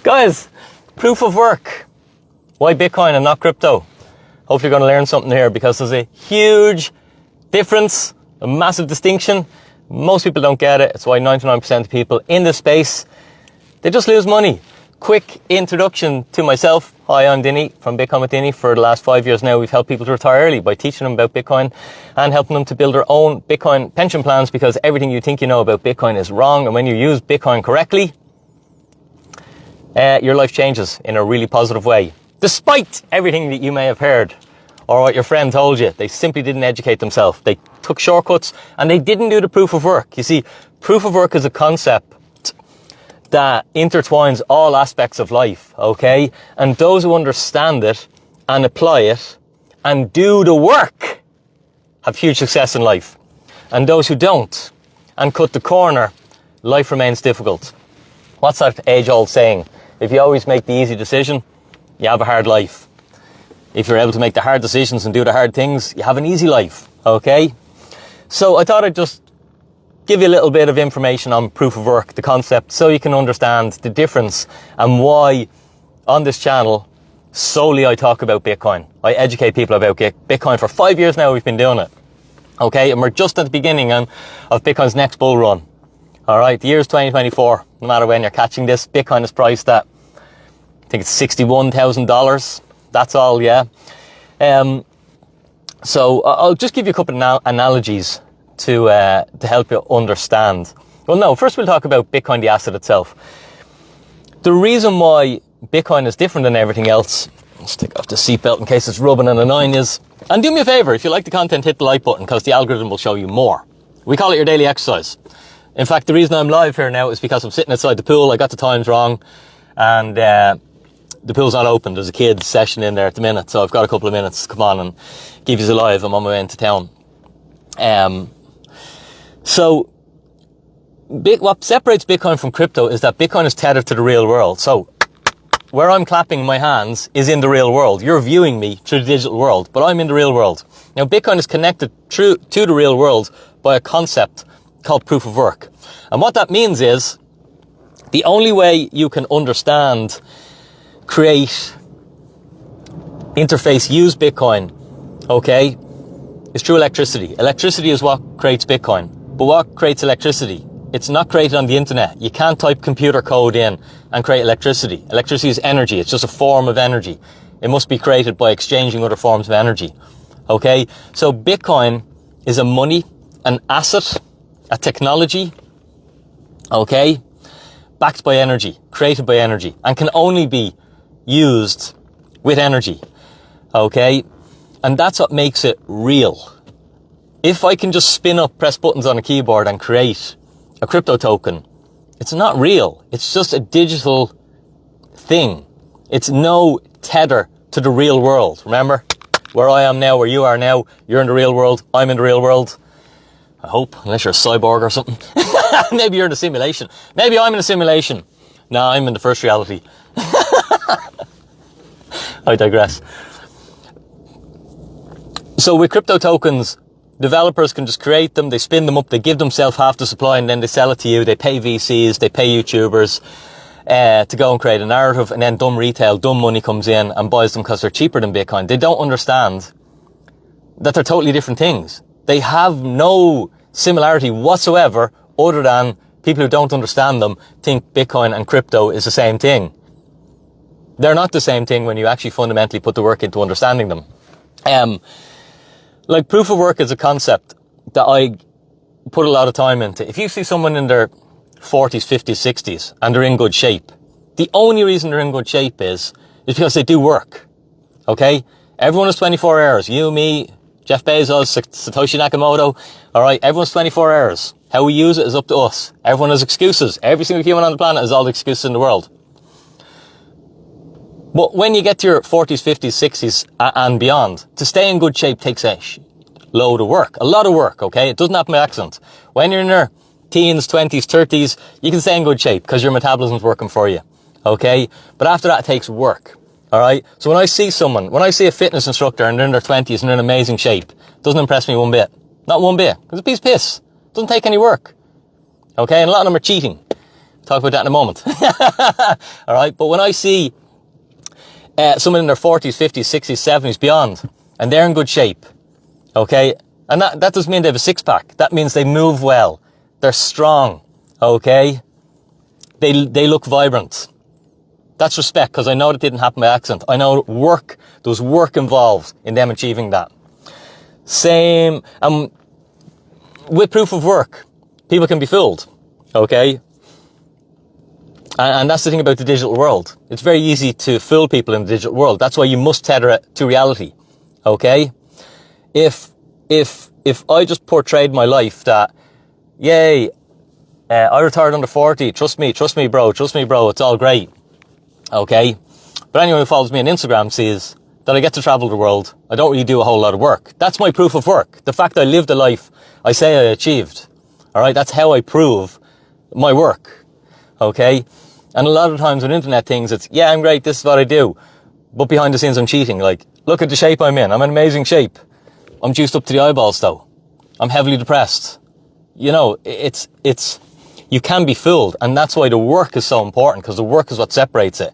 Guys, proof of work. Why Bitcoin and not crypto? Hopefully you're going to learn something here, because there's a huge difference, a massive distinction. Most people don't get it. It's why 99% of people in this space, they just lose money. Quick introduction to myself. Hi, I'm Dinny from Bitcoin With Dinny. For the last 5 years now, we've helped people to retire early by teaching them about Bitcoin and helping them to build their own Bitcoin pension plans, because everything you think you know about Bitcoin is wrong. And when you use Bitcoin correctly, your life changes in a really positive way. Despite everything that you may have heard or what your friend told you, they simply didn't educate themselves. They took shortcuts and they didn't do the proof of work. You see, proof of work is a concept that intertwines all aspects of life, okay? And those who understand it and apply it and do the work have huge success in life. And those who don't and cut the corner, life remains difficult. What's that age-old saying? If you always make the easy decision, you have a hard life. If you're able to make the hard decisions and do the hard things, you have an easy life, okay? So I thought I'd just give you a little bit of information on proof of work, the concept, so you can understand the difference and why on this channel solely I talk about Bitcoin. I educate people about Bitcoin. For 5 years now we've been doing it, okay? And we're just at the beginning of Bitcoin's next bull run. All right, the year is 2024. No matter when you're catching this, Bitcoin is priced at, I think it's $61,000. That's all, yeah. So I'll just give you a couple of analogies to help you understand. Well, no, first we'll talk about Bitcoin, the asset itself. The reason why Bitcoin is different than everything else, let's take off the seatbelt in case it's rubbing on the nine, is, and do me a favor, if you like the content, hit the like button, because the algorithm will show you more. We call it your daily exercise. In fact, the reason I'm live here now is because I'm sitting outside the pool. I got the times wrong, and the pool's not open. There's a kids session in there at the minute, so I've got a couple of minutes to come on and give you a live. I'm on my way into town. So what separates Bitcoin from crypto is that Bitcoin is tethered to the real world. So where I'm clapping my hands is in the real world. You're viewing me through the digital world, but I'm in the real world. Now, Bitcoin is connected to the real world by a concept called proof of work. And what that means is the only way you can understand, create, interface, use Bitcoin, okay, is through electricity. Electricity is what creates Bitcoin. But what creates electricity? It's not created on the internet. You can't type computer code in and create electricity. Electricity is energy. It's just a form of energy. It must be created by exchanging other forms of energy. Okay? So Bitcoin is a money, an asset, a technology, okay, backed by energy, created by energy, and can only be used with energy, okay? And that's what makes it real. If I can just spin up, press buttons on a keyboard and create a crypto token, it's not real. It's just a digital thing. It's no tether to the real world. Remember, where I am now, where you are now, you're in the real world, I'm in the real world. I hope, unless you're a cyborg or something. Maybe you're in a simulation. Maybe I'm in a simulation. No, I'm in the first reality. I digress. So with crypto tokens, developers can just create them, they spin them up, they give themselves half the supply, and then they sell it to you. They pay VCs, they pay YouTubers to go and create a narrative, and then dumb retail, dumb money comes in and buys them because they're cheaper than Bitcoin. They don't understand that they're totally different things. They have no similarity whatsoever, other than people who don't understand them think Bitcoin and crypto is the same thing. They're not the same thing when you actually fundamentally put the work into understanding them. Like proof of work is a concept that I put a lot of time into. If you see someone in their 40s, 50s, 60s, and they're in good shape, the only reason they're in good shape is because they do work. Okay? Everyone is 24 hours. You, me, Jeff Bezos, Satoshi Nakamoto. All right, everyone's 24 hours. How we use it is up to us. Everyone has excuses. Every single human on the planet has all the excuses in the world. But when you get to your 40s, 50s, 60s and beyond, to stay in good shape takes a load of work. A lot of work, okay? It doesn't happen by accident. When you're in your teens, 20s, 30s, you can stay in good shape because your metabolism's working for you, okay? But after that, it takes work. All right. So when I see a fitness instructor and they're in their 20s and they're in amazing shape, it doesn't impress me one bit. Not one bit. It's a piece of piss. It doesn't take any work. Okay. And a lot of them are cheating. Talk about that in a moment. All right. But when I see someone in their 40s, 50s, 60s, 70s, beyond, and they're in good shape, okay, and that doesn't mean they have a six-pack. That means they move well. They're strong, okay? They look vibrant. That's respect, because I know it didn't happen by accident. I know there was work involved in them achieving that. Same, with proof of work, people can be fooled, okay? And that's the thing about the digital world. It's very easy to fool people in the digital world. That's why you must tether it to reality, okay? If I just portrayed my life that, yay, I retired under 40, trust me bro, it's all great, okay? But anyone who follows me on Instagram sees that I get to travel the world. I don't really do a whole lot of work. That's my proof of work. The fact I lived the life I say I achieved, all right? That's how I prove my work, okay? And a lot of times with internet things, it's, yeah, I'm great, this is what I do. But behind the scenes, I'm cheating. Like, look at the shape I'm in. I'm in amazing shape. I'm juiced up to the eyeballs though. I'm heavily depressed. You know, you can be fooled. And that's why the work is so important, because the work is what separates it.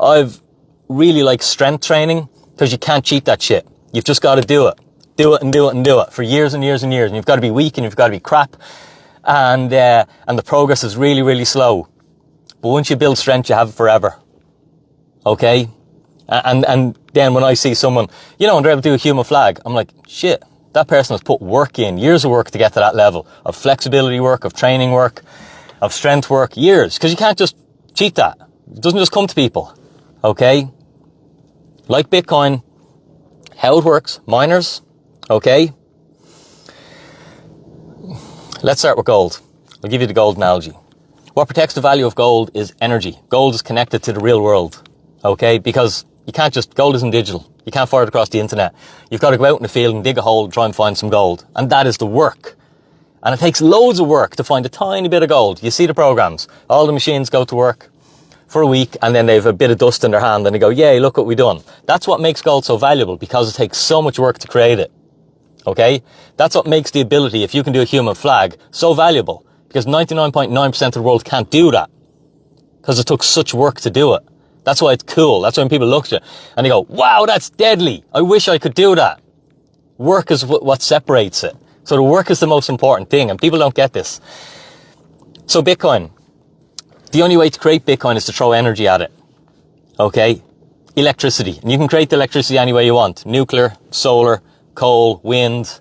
I've really liked strength training, because you can't cheat that shit. You've just got to do it. Do it and do it and do it for years and years and years. And you've got to be weak and you've got to be crap. And the progress is really, really slow. But once you build strength, you have it forever. Okay? And then when I see someone, you know, and they're able to do a human flag, I'm like, shit, that person has put work in, years of work to get to that level of flexibility work, of training work, of strength work, years. Because you can't just cheat that. It doesn't just come to people. Okay? Like Bitcoin, how it works, miners, okay? Let's start with gold. I'll give you the gold analogy. What protects the value of gold is energy. Gold is connected to the real world, okay? Because you can't just, gold isn't digital. You can't fire it across the internet. You've got to go out in the field and dig a hole and try and find some gold. And that is the work. And it takes loads of work to find a tiny bit of gold. You see the programs. All the machines go to work for a week and then they have a bit of dust in their hand and they go, yay, look what we've done. That's what makes gold so valuable, because it takes so much work to create it, okay? That's what makes the ability, if you can do a human flag, so valuable. Because 99.9% of the world can't do that. Because it took such work to do it. That's why it's cool. That's when people look at it and they go, wow, that's deadly. I wish I could do that. Work is what separates it. So the work is the most important thing, and people don't get this. So Bitcoin. The only way to create Bitcoin is to throw energy at it. Okay? Electricity. And you can create the electricity any way you want. Nuclear, solar, coal, wind,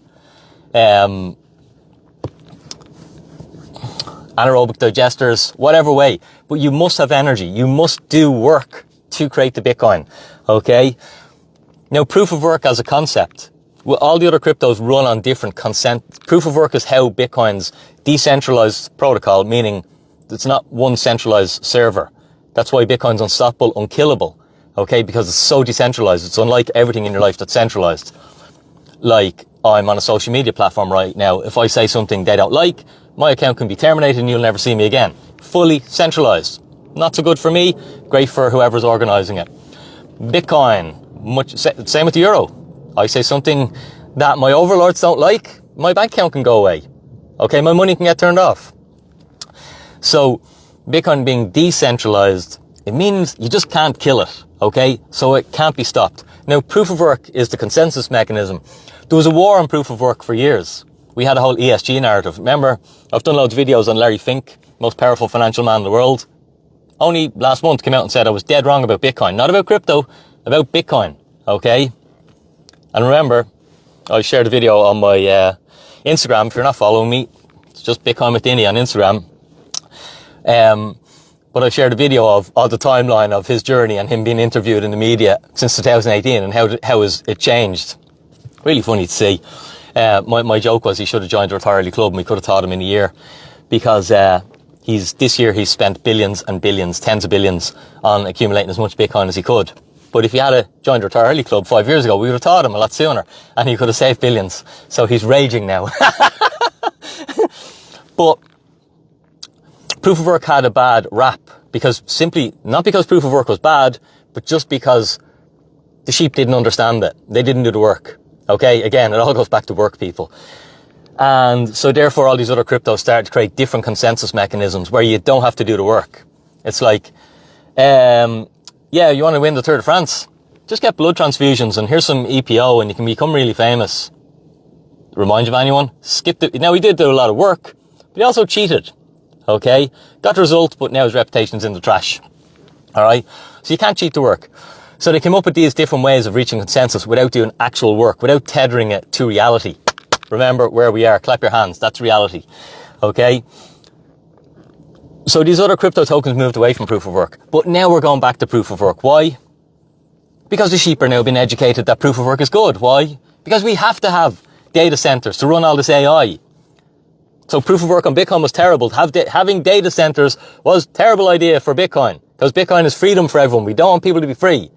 anaerobic digesters, whatever way. But you must have energy. You must do work to create the Bitcoin. Okay? Now, proof of work as a concept. Well, all the other cryptos run on different consent. Proof of work is how Bitcoin's decentralized protocol, meaning it's not one centralized server. That's why Bitcoin's unstoppable, unkillable. Okay? Because it's so decentralized. It's unlike everything in your life that's centralized. Like, I'm on a social media platform right now. If I say something they don't like, my account can be terminated and you'll never see me again. Fully centralized. Not so good for me, great for whoever's organizing it. Bitcoin, same with the euro. I say something that my overlords don't like, my bank account can go away. Okay, my money can get turned off. So, Bitcoin being decentralized, it means you just can't kill it. Okay, so it can't be stopped. Now, proof of work is the consensus mechanism. There was a war on proof of work for years. We had a whole ESG narrative. Remember, I've done loads of videos on Larry Fink, most powerful financial man in the world. Only last month came out and said I was dead wrong about Bitcoin. Not about crypto, about Bitcoin. Okay? And remember, I shared a video on my Instagram. If you're not following me, it's just Bitcoin With Dinny on Instagram. But I shared a video of the timeline of his journey and him being interviewed in the media since 2018 and how it changed. Really funny to see. My joke was he should have joined the Retire Early Club and we could have taught him in a year, because this year he's spent billions and billions, tens of billions on accumulating as much Bitcoin as he could. But if he had joined the Retire Early Club 5 years ago, we would have taught him a lot sooner and he could have saved billions. So he's raging now. But proof of work had a bad rap, because not because proof of work was bad, but just because the sheep didn't understand it. They didn't do the work. Okay, again, it all goes back to work, people. And so therefore all these other cryptos started to create different consensus mechanisms where you don't have to do the work. It's like, yeah, you want to win the Tour de France? Just get blood transfusions and here's some EPO and you can become really famous. Remind you of anyone? Now he did do a lot of work, but he also cheated. Okay? Got the result, but now his reputation's in the trash. Alright? So you can't cheat the work. So they came up with these different ways of reaching consensus without doing actual work, without tethering it to reality. Remember where we are. Clap your hands. That's reality. Okay? So these other crypto tokens moved away from proof of work. But now we're going back to proof of work. Why? Because the sheep are now being educated that proof of work is good. Why? Because we have to have data centers to run all this AI. So proof of work on Bitcoin was terrible. Having data centers was a terrible idea for Bitcoin. Because Bitcoin is freedom for everyone. We don't want people to be free.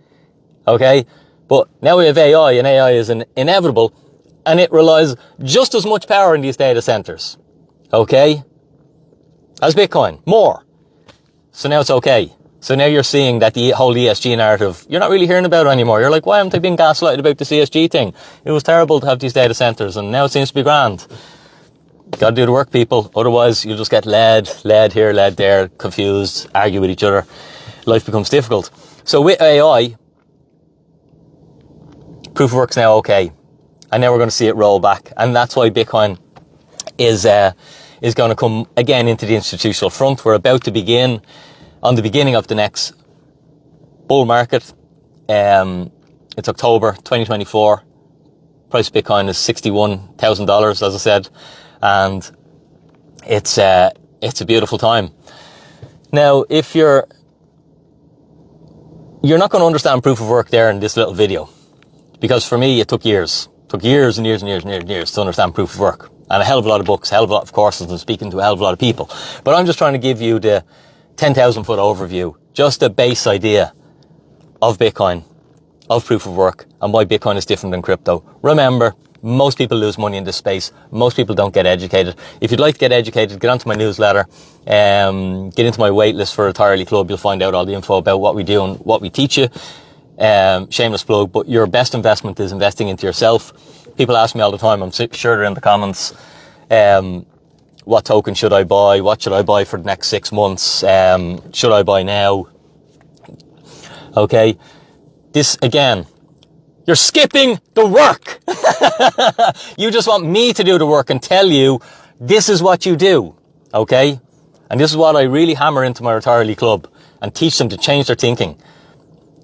Okay? But now we have AI, and AI is inevitable. And it relies just as much power in these data centers. Okay? As Bitcoin. More. So now it's okay. So now you're seeing that the whole ESG narrative, you're not really hearing about it anymore. You're like, why haven't I been gaslighted about this ESG thing? It was terrible to have these data centers, and now it seems to be grand. Gotta do the work, people. Otherwise, you'll just get led here, led there, confused, argue with each other. Life becomes difficult. So with AI, proof of work's now okay. And now we're going to see it roll back. And that's why Bitcoin is going to come again into the institutional front. We're about to begin on the beginning of the next bull market. It's October 2024. Price of Bitcoin is $61,000, as I said. And it's a beautiful time. Now, if you're not going to understand proof of work there in this little video, because for me, it took years. Took years and years and years and years and years to understand proof of work. And a hell of a lot of books, a hell of a lot of courses, and speaking to a hell of a lot of people. But I'm just trying to give you the 10,000 foot overview, just a base idea of Bitcoin, of proof of work, and why Bitcoin is different than crypto. Remember, most people lose money in this space. Most people don't get educated. If you'd like to get educated, get onto my newsletter, get into my waitlist for Retirely Club. You'll find out all the info about what we do and what we teach you. Shameless plug, but your best investment is investing into yourself. People ask me all the time, I'm sure they're in the comments, what token should I buy? What should I buy for the next 6 months? Should I buy now? Okay. This, again, you're skipping the work. You just want me to do the work and tell you this is what you do. Okay. And this is what I really hammer into my Retirely Club and teach them to change their thinking.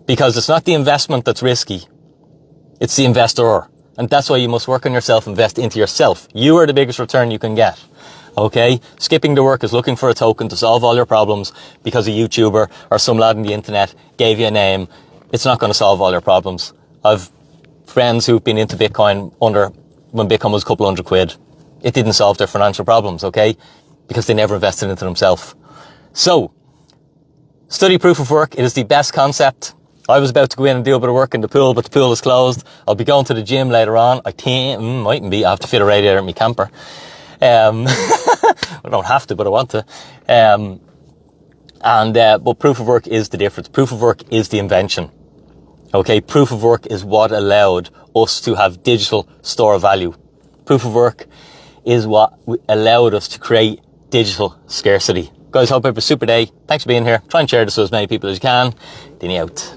Because it's not the investment that's risky. It's the investor. And that's why you must work on yourself, invest into yourself. You are the biggest return you can get. Okay? Skipping the work is looking for a token to solve all your problems because a YouTuber or some lad on the internet gave you a name. It's not going to solve all your problems. I've friends who've been into Bitcoin when Bitcoin was a couple £100. It didn't solve their financial problems, okay? Because they never invested into themselves. So, study proof of work. It is the best concept. I was about to go in and do a bit of work in the pool, but the pool is closed. I'll be going to the gym later on. I think, mightn't be. I have to fit a radiator in my camper. I don't have to, but I want to. But proof of work is the difference. Proof of work is the invention. Okay, proof of work is what allowed us to have digital store of value. Proof of work is what allowed us to create digital scarcity. Guys, hope you have a super day. Thanks for being here. Try and share this with as many people as you can. Dinny out.